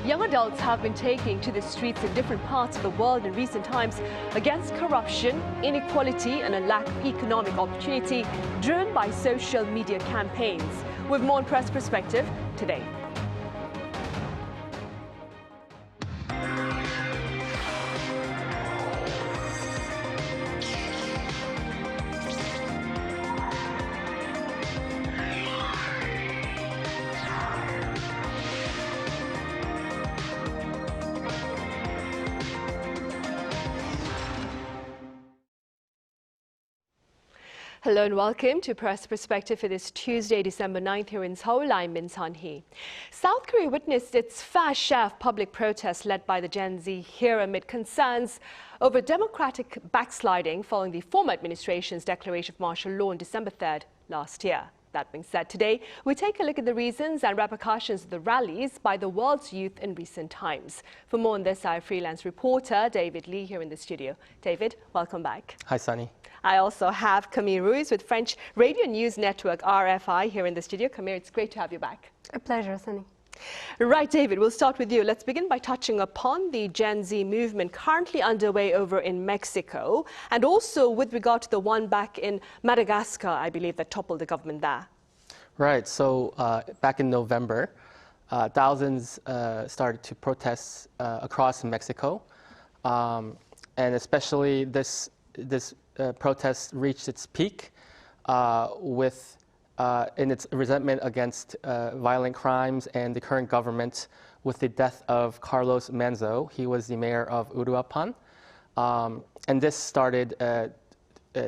Young adults have been taking to the streets in different parts of the world in recent times against corruption, inequality and a lack of economic opportunity driven by social media campaigns. With more on Press Perspective today. Hello and welcome to Press Perspective for this Tuesday, December 9th here in Seoul. I'm Min Sunhee. South Korea witnessed its fair share of public protests led by the Gen Z here amid concerns over democratic backsliding following the former administration's declaration of martial law on December 3rd last year. That being said, today we take a look at the reasons and repercussions of the rallies by the world's youth in recent times. For more on this, our freelance reporter David Lee here in the studio. David, welcome back. Hi, Sunny. I also have Camille Ruiz with French radio news network RFI here in the studio. Camille, it's great to have you back. A pleasure, Sunny. Right, David, we'll start with you. Let's begin by touching upon the Gen Z movement currently underway over in Mexico, and also with regard to the one back in Madagascar, I believe, that toppled the government there. Right, so back in November, thousands started to protest across Mexico, and especially this protest reached its peak in its resentment against violent crimes and the current government with the death of Carlos Manzo. He was the mayor of Uruapan. And this started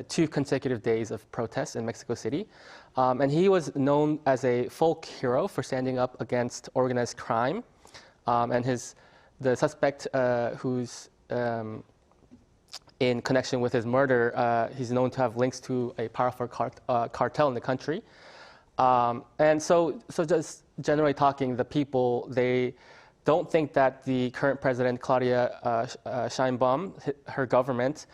2 consecutive days of protests in Mexico City. And he was known as a folk hero for standing up against organized crime. And the suspect who's in connection with his murder, he's known to have links to a powerful cartel in the country. And so just generally talking, the people, they don't think that the current president, Claudia Sheinbaum, her government,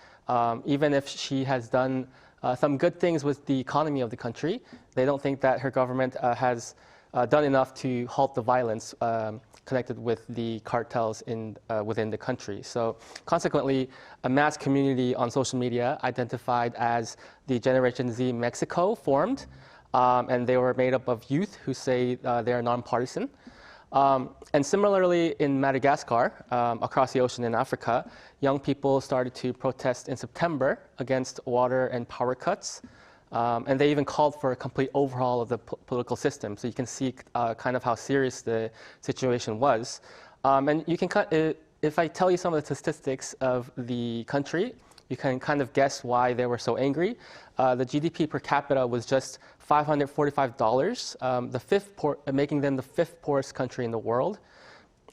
even if she has done some good things with the economy of the country, they don't think that her government has done enough to halt the violence connected with the cartels within the country. So consequently, a mass community on social media identified as the Generation Z Mexico formed, and they were made up of youth who say they are nonpartisan. And similarly in Madagascar, across the ocean in Africa, young people started to protest in September against water and power cuts. And they even called for a complete overhaul of the political system. So you can see kind of how serious the situation was. And you can, if I tell you some of the statistics of the country, you can kind of guess why they were so angry. The GDP per capita was just $545, making them the 5th poorest country in the world.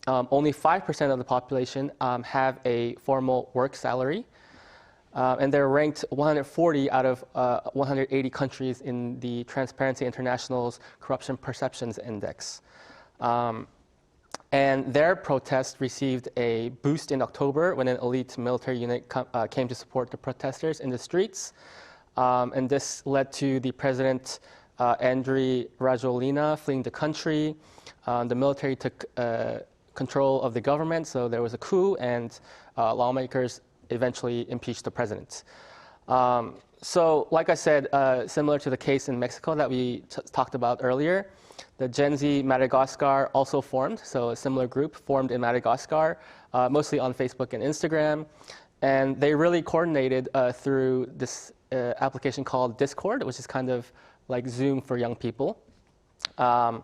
Only 5% of the population have a formal work salary. And they're ranked 140 out of 180 countries in the Transparency International's Corruption Perceptions Index. And their protest received a boost in October when an elite military unit came to support the protesters in the streets. And this led to the president, Andry Rajoelina, fleeing the country. The military took control of the government, so there was a coup, and lawmakers eventually impeached the president. So, like I said, similar to the case in Mexico that we talked about earlier, the Gen Z Madagascar also formed, so a similar group formed in Madagascar, mostly on Facebook and Instagram. And they really coordinated through this application called Discord, which is kind of like Zoom for young people. And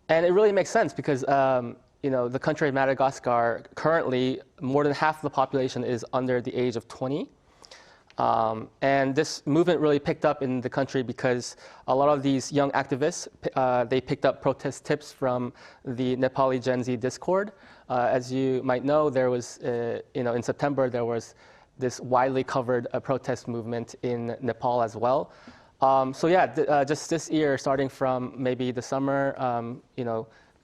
it really makes sense because the country of Madagascar, currently more than half of the population is under the age of 20. And this movement really picked up in the country because a lot of these young activists, they picked up protest tips from the Nepali Gen Z Discord. As you might know, there was, in September, there was this widely covered protest movement in Nepal as well. So yeah, just this year, starting from maybe the summer,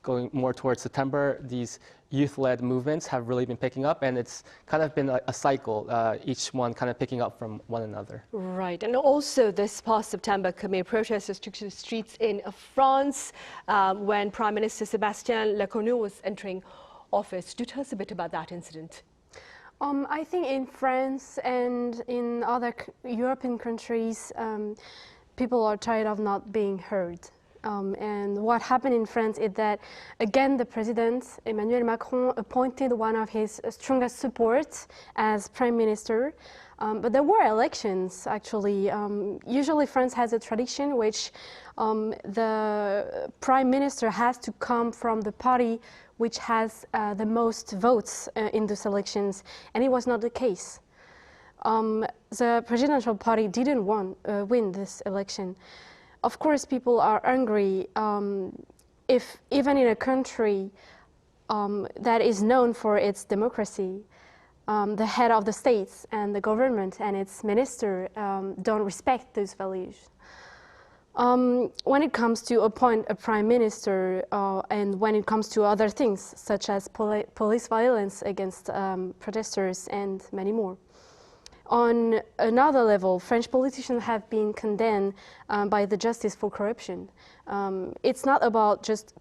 going more towards September, these youth-led movements have really been picking up, and it's kind of been a cycle, each one kind of picking up from one another. Right, and also this past September, Camille, protesters took to the streets in France when Prime Minister Sébastien Lecornu was entering office. Do tell us a bit about that incident. I think in France and in other European countries, people are tired of not being heard. And what happened in France is that, again, the president, Emmanuel Macron, appointed one of his strongest supports as prime minister. But there were elections, actually. Usually France has a tradition which the prime minister has to come from the party which has the most votes in those elections, and it was not the case. The presidential party didn't win this election. Of course, people are angry if even in a country that is known for its democracy, the head of the states and the government and its minister don't respect those values. When it comes to appoint a prime minister and when it comes to other things such as police violence against protesters and many more. On another level, French politicians have been condemned by the Justice for Corruption. It's not about just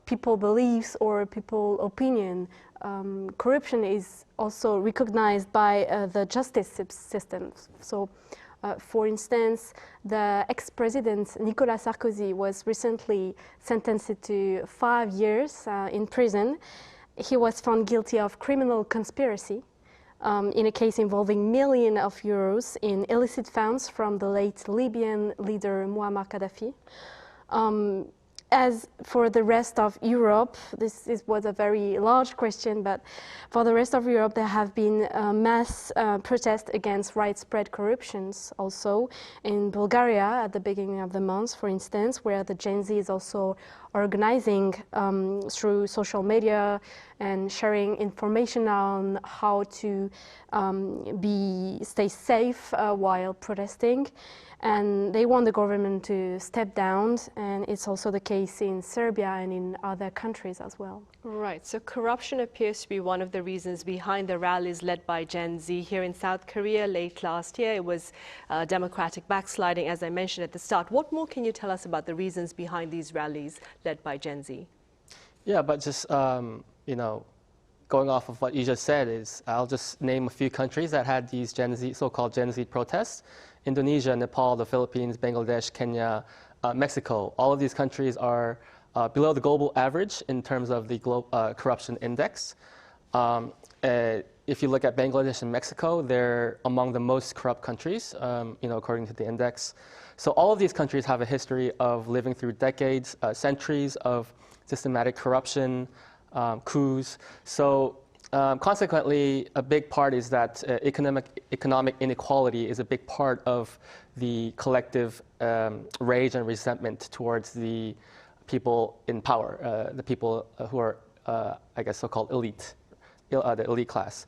people beliefs or people opinion. Corruption is also recognized by the justice system. So, for instance, the ex-president Nicolas Sarkozy was recently sentenced to 5 years in prison. He was found guilty of criminal conspiracy in a case involving millions of euros in illicit funds from the late Libyan leader Muammar Gaddafi. As for the rest of Europe, this was a very large question, but for the rest of Europe, there have been mass protests against widespread corruptions also. In Bulgaria, at the beginning of the month, for instance, where the Gen Z is also organizing through social media and sharing information on how to stay safe while protesting. And they want the government to step down, and it's also the case in Serbia and in other countries as well. Right, so corruption appears to be one of the reasons behind the rallies led by Gen Z here in South Korea late last year. It was democratic backsliding, as I mentioned at the start. What more can you tell us about the reasons behind these rallies led by Gen Z? Yeah, but just, you know, going off of what you just said is, I'll just name a few countries that had these Gen Z, so-called Gen Z protests. Indonesia, Nepal, the Philippines, Bangladesh, Kenya, Mexico. All of these countries are below the global average in terms of the corruption index. If you look at Bangladesh and Mexico, they're among the most corrupt countries, you know, according to the index. So all of these countries have a history of living through decades, centuries of systematic corruption, coups. So consequently, a big part is that economic inequality is a big part of the collective rage and resentment towards the people in power, the people who are, I guess, so-called elite, the elite class.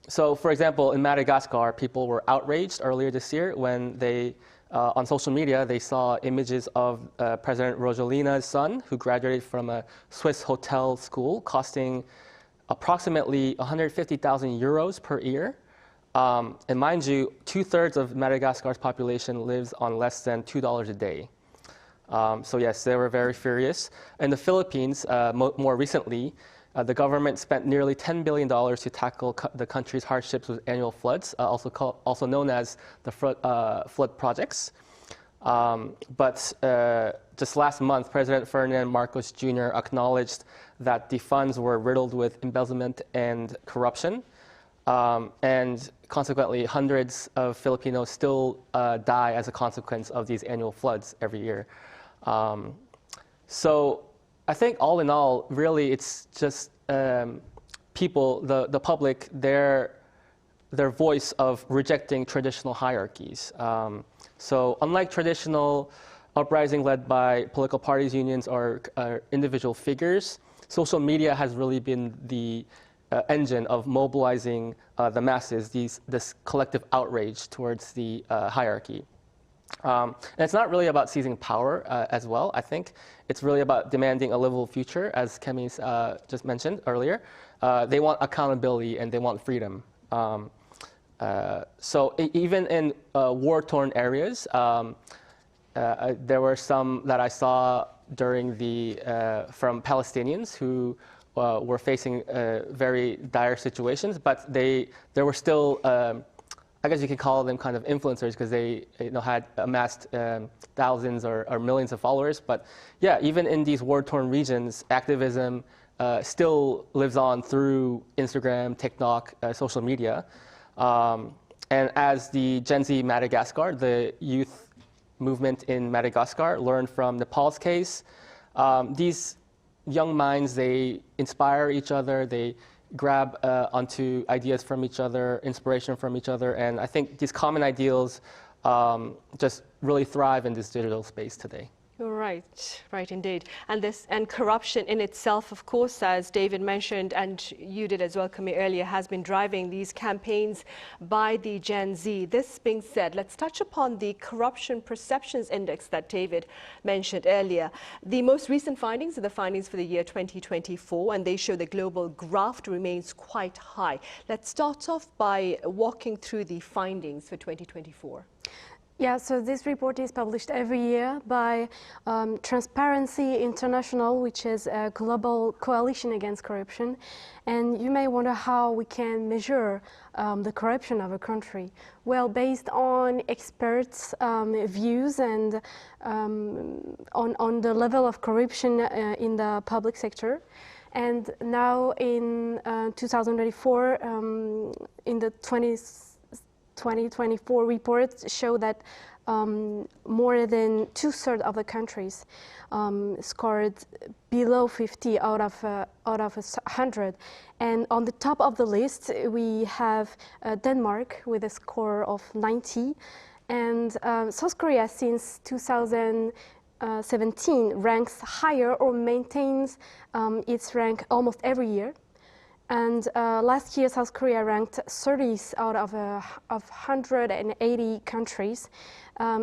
So, for example, in Madagascar, people were outraged earlier this year when they, on social media, they saw images of President Rojolina's son, who graduated from a Swiss hotel school, costing approximately 150,000 euros per year. And mind you, 2/3 of Madagascar's population lives on less than $2 a day. So yes, they were very furious. In the Philippines, more recently, the government spent nearly $10 billion to tackle the country's hardships with annual floods, also known as the flood projects. But just last month, President Ferdinand Marcos Jr. acknowledged that the funds were riddled with embezzlement and corruption. And consequently, hundreds of Filipinos still die as a consequence of these annual floods every year. So I think all in all, really, it's just people, the public, their voice of rejecting traditional hierarchies. So unlike traditional uprising led by political parties, unions, or individual figures, social media has really been the engine of mobilizing the masses, this collective outrage towards the hierarchy. And it's not really about seizing power as well, I think. It's really about demanding a livable future, as Camille just mentioned earlier. They want accountability and they want freedom. So even in war-torn areas, there were some that I saw during from Palestinians who were facing very dire situations, but there were still, I guess you could call them kind of influencers because they had amassed thousands or millions of followers. But yeah, even in these war-torn regions, activism still lives on through Instagram, TikTok, social media. And as the Gen Z Madagascar, the youth movement in Madagascar, learned from Nepal's case, these young minds, they inspire each other, they grab onto ideas from each other, inspiration from each other, and I think these common ideals just really thrive in this digital space today. Right, right indeed. And corruption in itself, of course, as David mentioned, and you did as well, Camille, earlier, has been driving these campaigns by the Gen Z. This being said, let's touch upon the Corruption Perceptions Index that David mentioned earlier. The most recent findings are the findings for the year 2024, and they show the global graft remains quite high. Let's start off by walking through the findings for 2024. Yeah, so this report is published every year by Transparency International, which is a global coalition against corruption. And you may wonder how we can measure the corruption of a country. Well, based on experts' views and on the level of corruption in the public sector. And now in 2024, in the 2024 reports show that more than 2/3 of the countries scored below 50 out of 100. And on the top of the list, we have Denmark with a score of 90. And South Korea, since 2017, ranks higher or maintains its rank almost every year. And last year, South Korea ranked 30th out of 180 countries.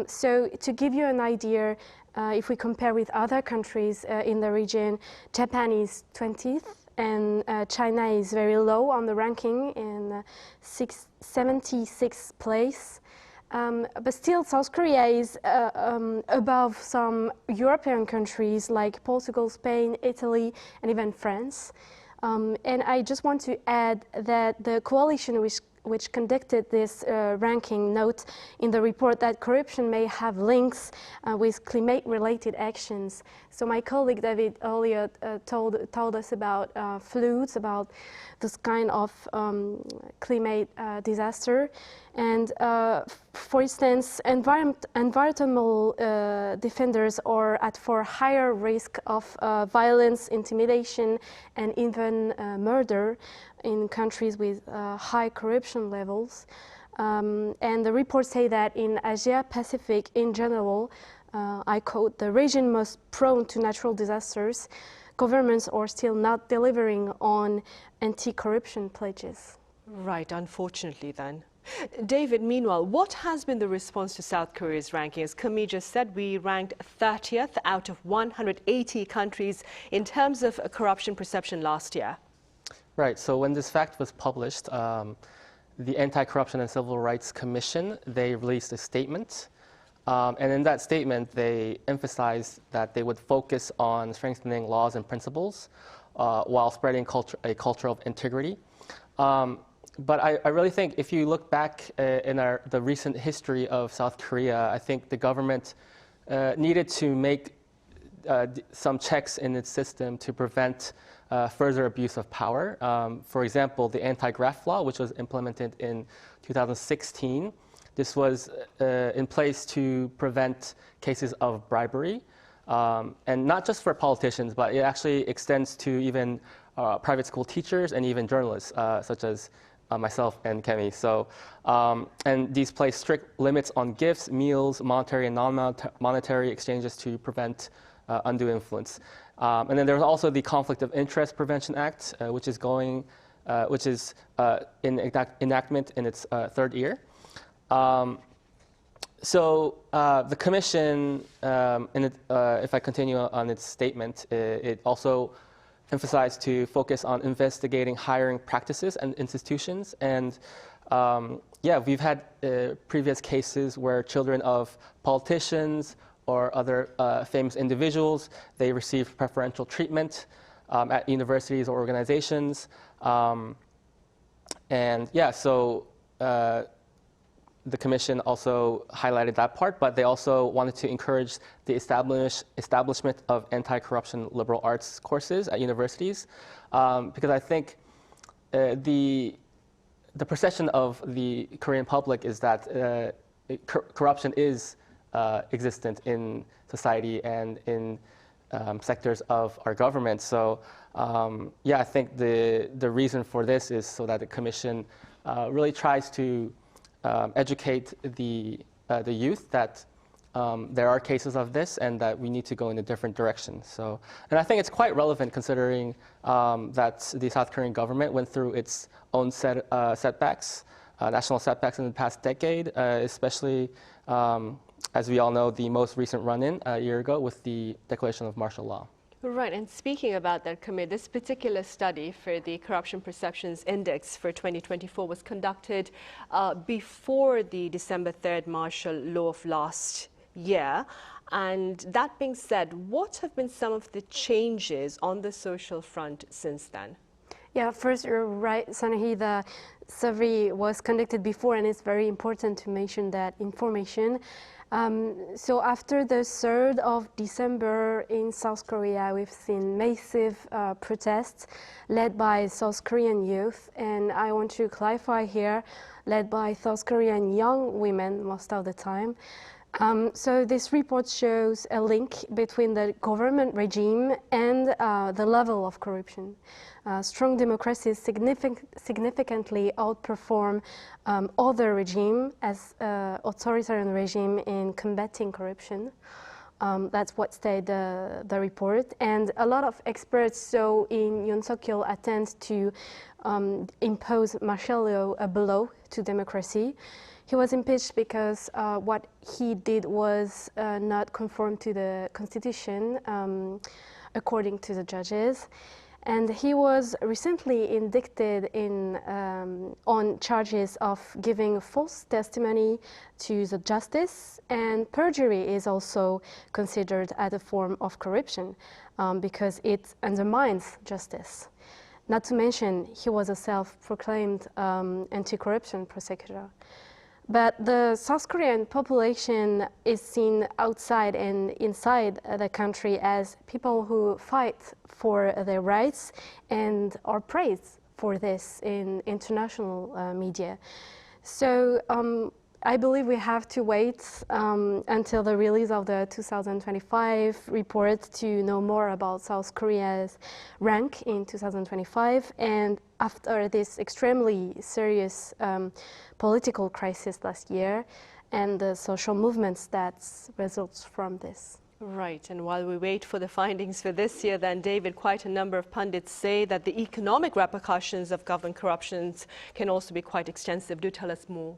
So to give you an idea, if we compare with other countries in the region, Japan is 20th, and China is very low on the ranking in 76th place. But still, South Korea is above some European countries like Portugal, Spain, Italy, and even France. And I just want to add that the coalition which conducted this ranking notes in the report that corruption may have links with climate-related actions. So my colleague David earlier told us about floods, about this kind of climate disaster. And for instance, environmental defenders are at for higher risk of violence, intimidation, and even murder in countries with high corruption levels. And the reports say that in Asia Pacific in general, I quote, the region most prone to natural disasters, governments are still not delivering on anti-corruption pledges. Right, unfortunately then. David, meanwhile, what has been the response to South Korea's ranking? As Camille just said, we ranked 30th out of 180 countries in terms of corruption perception last year. Right, so when this fact was published, the Anti-Corruption and Civil Rights Commission, they released a statement. And in that statement, they emphasized that they would focus on strengthening laws and principles while spreading a culture of integrity. But I really think if you look back in the recent history of South Korea, I think the government needed to make some checks in its system to prevent further abuse of power. For example, the anti-graft law, which was implemented in 2016, this was in place to prevent cases of bribery, and not just for politicians, but it actually extends to even private school teachers and even journalists, such as myself and Camille. So, and these place strict limits on gifts, meals, monetary and non-monetary exchanges to prevent undue influence. And then there's also the Conflict of Interest Prevention Act, which is in enactment in its third year. So the commission, if I continue on its statement, it also emphasized to focus on investigating hiring practices and institutions. And yeah, we've had previous cases where children of politicians or other famous individuals, they received preferential treatment at universities or organizations. And yeah, so the commission also highlighted that part, but they also wanted to encourage the establishment of anti-corruption liberal arts courses at universities, because I think the perception of the Korean public is that corruption is existent in society and in sectors of our government. So yeah, I think the reason for this is so that the commission really tries to educate the youth that there are cases of this and that we need to go in a different direction. So, and I think it's quite relevant considering that the South Korean government went through its own setbacks, national setbacks in the past decade, especially as we all know, the most recent run-in a year ago with the declaration of martial law. Right, and speaking about that, Camille, this particular study for the Corruption Perceptions Index for 2024 was conducted before the December 3rd martial law of last year. And that being said, what have been some of the changes on the social front since then? Yeah, first, you're right, Sunhee, the survey was conducted before, and it's very important to mention that information. So after the 3rd of December in South Korea, we've seen massive protests led by South Korean youth. And I want to clarify here, led by South Korean young women most of the time. So this report shows a link between the government regime and the level of corruption. Strong democracies significantly outperform other regimes as authoritarian regime in combating corruption. That's what said the report. And a lot of experts saw in Yoon Suk-yeol attempts to impose martial law a blow to democracy. He was impeached because what he did was not conform to the constitution, according to the judges. And he was recently indicted on charges of giving false testimony to the justice, and perjury is also considered as a form of corruption because it undermines justice. Not to mention, he was a self-proclaimed anti-corruption prosecutor. But the South Korean population is seen outside and inside the country as people who fight for their rights and are praised for this in international media. So I believe we have to wait until the release of the 2025 report to know more about South Korea's rank in 2025. And after this extremely serious political crisis last year and the social movements that results from this. Right, and while we wait for the findings for this year, then, David, quite a number of pundits say that the economic repercussions of government corruptions can also be quite extensive. Do tell us more.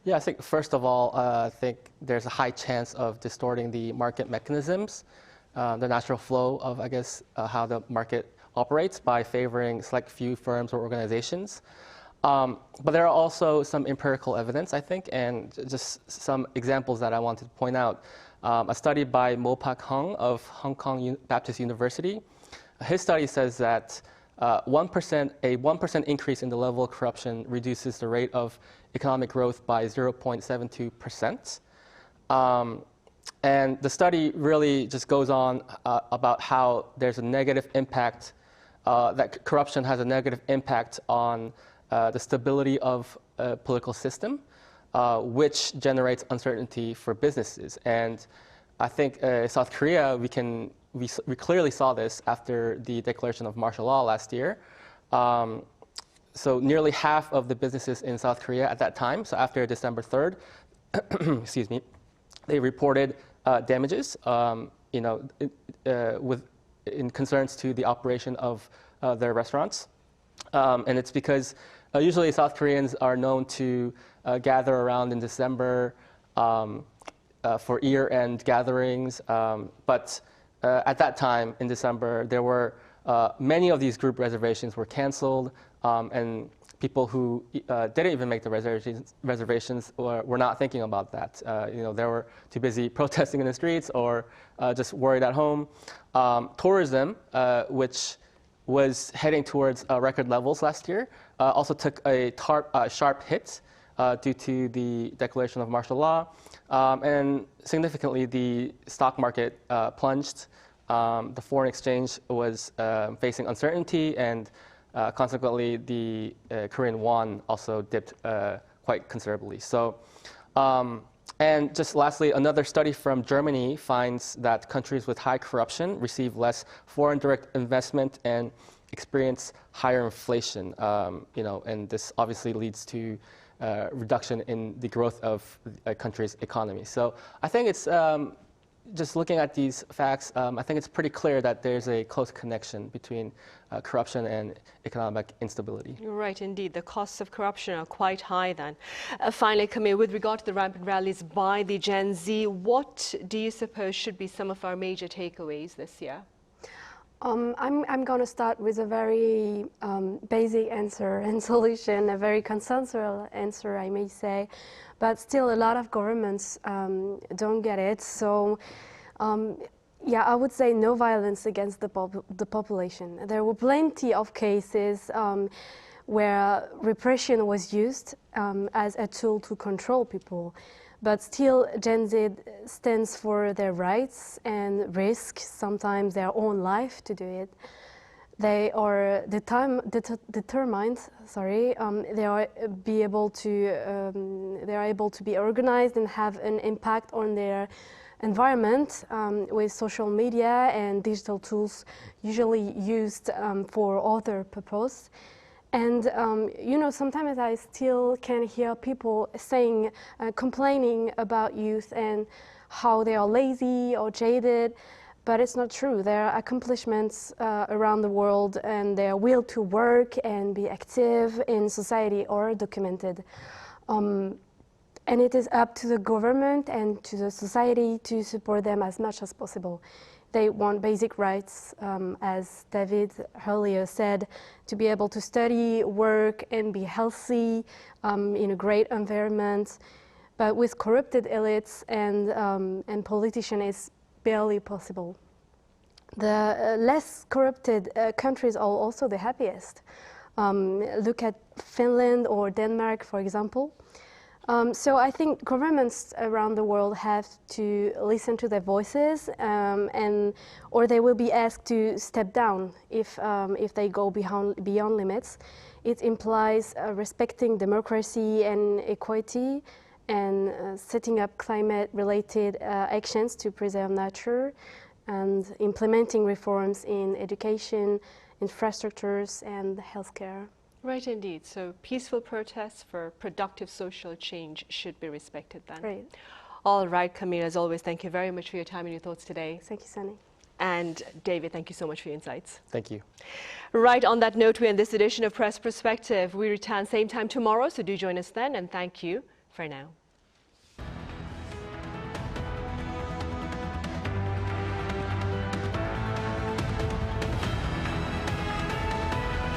Yeah, I think first of all, I think there's a high chance of distorting the market mechanisms, the natural flow of, I guess, how the market operates by favoring select few firms or organizations. But there are also some empirical evidence, I think, and just some examples that I wanted to point out. A study by Mo Pak Hung of Hong Kong Baptist University. His study says that a 1% increase in the level of corruption reduces the rate of economic growth by 0.72%. And the study really just goes on about how there's a negative impact, that corruption has a negative impact on the stability of a political system, which generates uncertainty for businesses. And I think South Korea, we clearly saw this after the declaration of martial law last year. So nearly half of the businesses in South Korea at that time, so after December 3rd, excuse me, they reported damages, in concerns to the operation of their restaurants. And it's because usually South Koreans are known to gather around in December for year-end gatherings. But at that time, in December, there were many of these group reservations were canceled, and people who didn't even make the reservations were not thinking about that. They were too busy protesting in the streets or just worried at home. Tourism, which was heading towards record levels last year, also took a sharp hit due to the declaration of martial law. And significantly, the stock market plunged. The foreign exchange was facing uncertainty, and consequently, the Korean won also dipped quite considerably. So, and just lastly, another study from Germany finds that countries with high corruption receive less foreign direct investment and experience higher inflation. And this obviously leads to reduction in the growth of a country's economy. So I think it's just looking at these facts, I think it's pretty clear that there's a close connection between corruption and economic instability. You're right, indeed. The costs of corruption are quite high then. Finally, Camille, with regard to the rampant rallies by the Gen Z, what do you suppose should be some of our major takeaways this year? I'm going to start with a very basic answer and solution, a very consensual answer, I may say. But still, a lot of governments don't get it. So, yeah, I would say no violence against the population. There were plenty of cases where repression was used as a tool to control people. But still, Gen Z stands for their rights and risk sometimes their own life to do it. They are determined. They are able to be organized and have an impact on their environment with social media and digital tools, usually used for other purpose. And sometimes I still can hear people saying, complaining about youth and how they are lazy or jaded. But it's not true. Their accomplishments around the world and their will to work and be active in society are documented. And it is up to the government and to the society to support them as much as possible. They want basic rights, as David earlier said, to be able to study, work, and be healthy in a great environment. But with corrupted elites and politicians, it's barely possible. The less corrupted countries are also the happiest. Look at Finland or Denmark, for example. So I think governments around the world have to listen to their voices, or they will be asked to step down if they go beyond limits. It implies respecting democracy and equality, and setting up climate-related actions to preserve nature, and implementing reforms in education, infrastructures, and healthcare. Right, indeed. So peaceful protests for productive social change should be respected then. Right. All right, Camille, as always, thank you very much for your time and your thoughts today. Thank you, Sunny. And David, thank you so much for your insights. Thank you. Right, on that note, we end this edition of Press Perspective. We return same time tomorrow, so do join us then, and thank you for now.